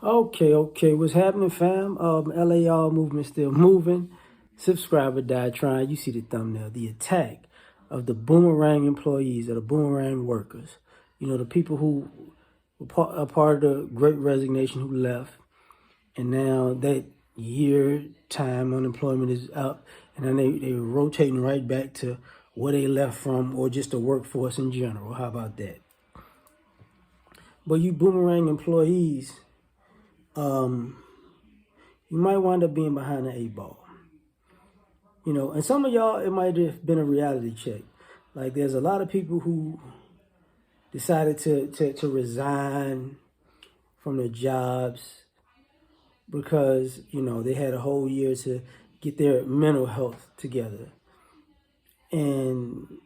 Okay. What's happening, fam? L.A.R. movement still moving. Subscriber died trying. You see the thumbnail. The attack of the Boomerang employees, or the Boomerang workers. You know, the people who were a part of the Great Resignation who left, and now that year time unemployment is up, and then they're rotating right back to where they left from, or just the workforce in general. How about that? But you Boomerang employees, you might wind up being behind the eight ball. You know, and some of y'all, it might have been a reality check. Like, there's a lot of people who decided to resign from their jobs because, you know, they had a whole year to get their mental health together. And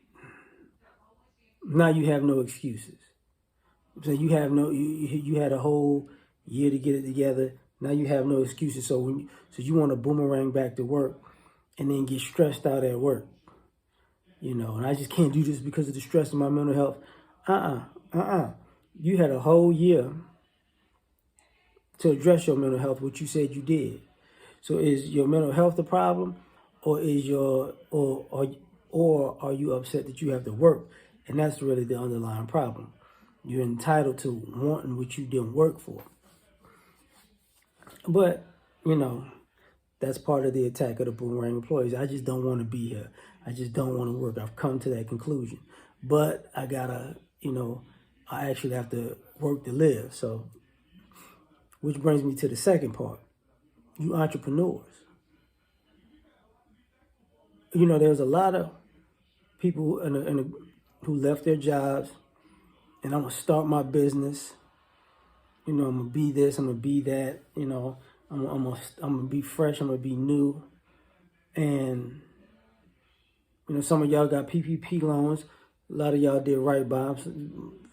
now you have no excuses. So you have you had a whole year to get it together. Now you have no excuses. So you want to boomerang back to work and then get stressed out at work. You know, and I just can't do this because of the stress of my mental health. You had a whole year to address your mental health, which you said you did. So is your mental health the problem, or or are you upset that you have to work? And that's really the underlying problem. You're entitled to wanting what you didn't work for. But, you know, that's part of the attack of the Boomerang employees. I just don't want to be here. I just don't want to work. I've come to that conclusion. But I gotta, I actually have to work to live. So, which brings me to the second part. You entrepreneurs. You know, there's a lot of people who left their jobs, and I'm gonna start my business. You know, I'm gonna be this, I'm gonna be that. You know, I'm gonna be fresh, I'm gonna be new. And you know, some of y'all got PPP loans. A lot of y'all did right by them.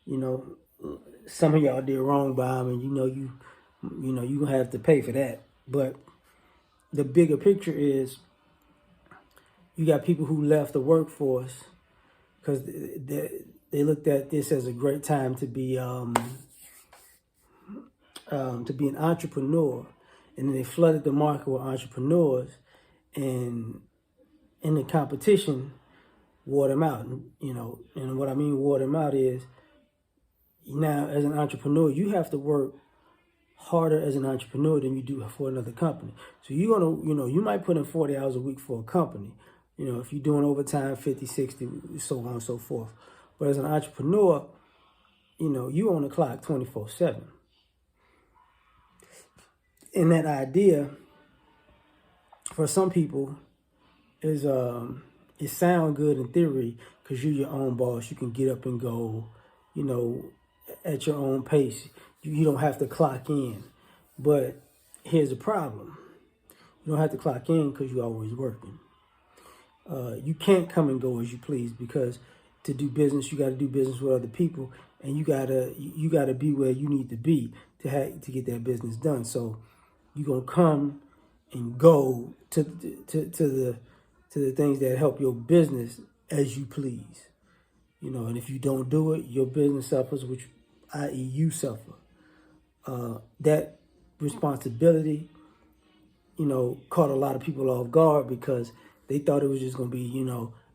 You know, some of y'all did wrong by them, and you gonna have to pay for that. But the bigger picture is, you got people who left the workforce because they looked at this as a great time to be an entrepreneur, and then they flooded the market with entrepreneurs, and in the competition, wore them out. And what I mean wore them out is, now as an entrepreneur, you have to work harder as an entrepreneur than you do for another company. So you're gonna, you might put in 40 hours a week for a company. You know, if you're doing overtime, 50, 60, so on and so forth. But as an entrepreneur, you on the clock 24/7. And that idea, for some people, is it sound good in theory because you're your own boss. You can get up and go, at your own pace. You don't have to clock in. But here's the problem. You don't have to clock in because you're always working. You can't come and go as you please, because to do business, you got to do business with other people, and you gotta be where you need to be to get that business done. So you're gonna come and go to the things that help your business as you please. And if you don't do it, your business suffers, which i.e. you suffer. That responsibility, caught a lot of people off guard because they thought it was just going to be,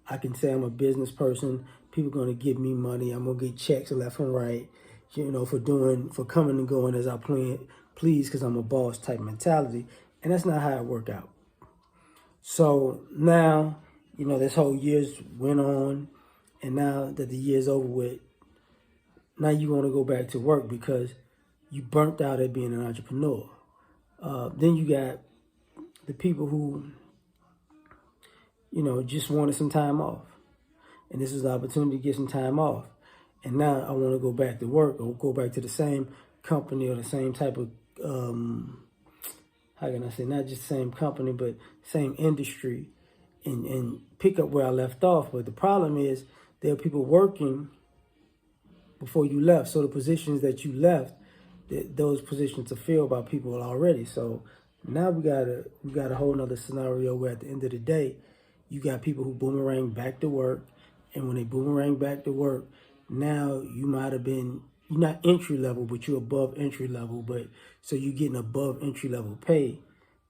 I can say I'm a business person. People are going to give me money. I'm going to get checks left and right, for coming and going as I please, because I'm a boss type mentality. And that's not how it worked out. So now, this whole year's went on, and now that the year's over with, now you want to go back to work because you burnt out at being an entrepreneur. Then you got the people who, just wanted some time off. And this is the opportunity to get some time off. And now I want to go back to work, or go back to the same company, or the same type of, how can I say, not just the same company, but same industry, and pick up where I left off. But the problem is, there are people working before you left. So the positions that you left, those positions are filled by people already. So now we got a whole nother scenario where at the end of the day, you got people who boomerang back to work. And when they boomerang back to work, now you might have been you're not entry level, but you're above entry level. But so you're getting above entry level pay,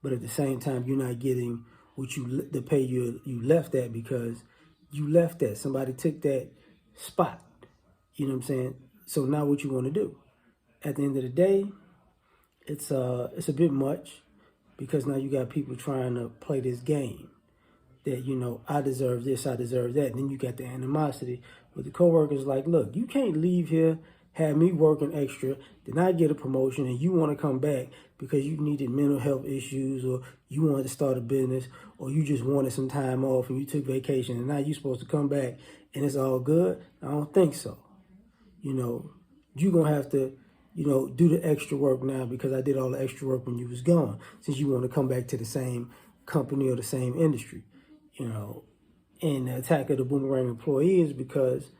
but at the same time you're not getting what the pay you left at, because you left that somebody took that spot. You know what I'm saying? So now what you want to do? At the end of the day, it's a bit much, because now you got people trying to play this game that, I deserve this, I deserve that. And then you got the animosity with the coworkers. Like, look, you can't leave here, have me working extra, then I get a promotion, and you want to come back because you needed mental health issues, or you wanted to start a business, or you just wanted some time off and you took vacation, and now you're supposed to come back and it's all good. I don't think so. You're going to have to, do the extra work now, because I did all the extra work when you was gone, since you want to come back to the same company or the same industry. And the attack of the Boomerang employee is because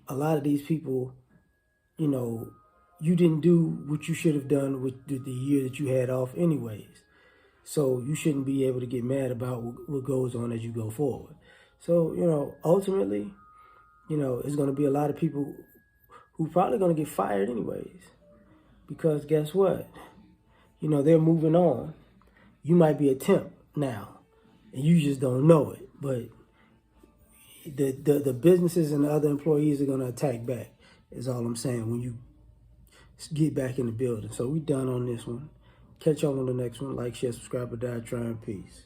a lot of these people, you didn't do what you should have done with the year that you had off anyways. So you shouldn't be able to get mad about what goes on as you go forward. So, ultimately, it's going to be a lot of people who probably going to get fired anyways. Because guess what? They're moving on. You might be a temp now, and you just don't know it. But the businesses and the other employees are going to attack back, is all I'm saying, when you get back in the building. So we done on this one. Catch y'all on the next one. Like, share, subscribe, or die trying. Peace.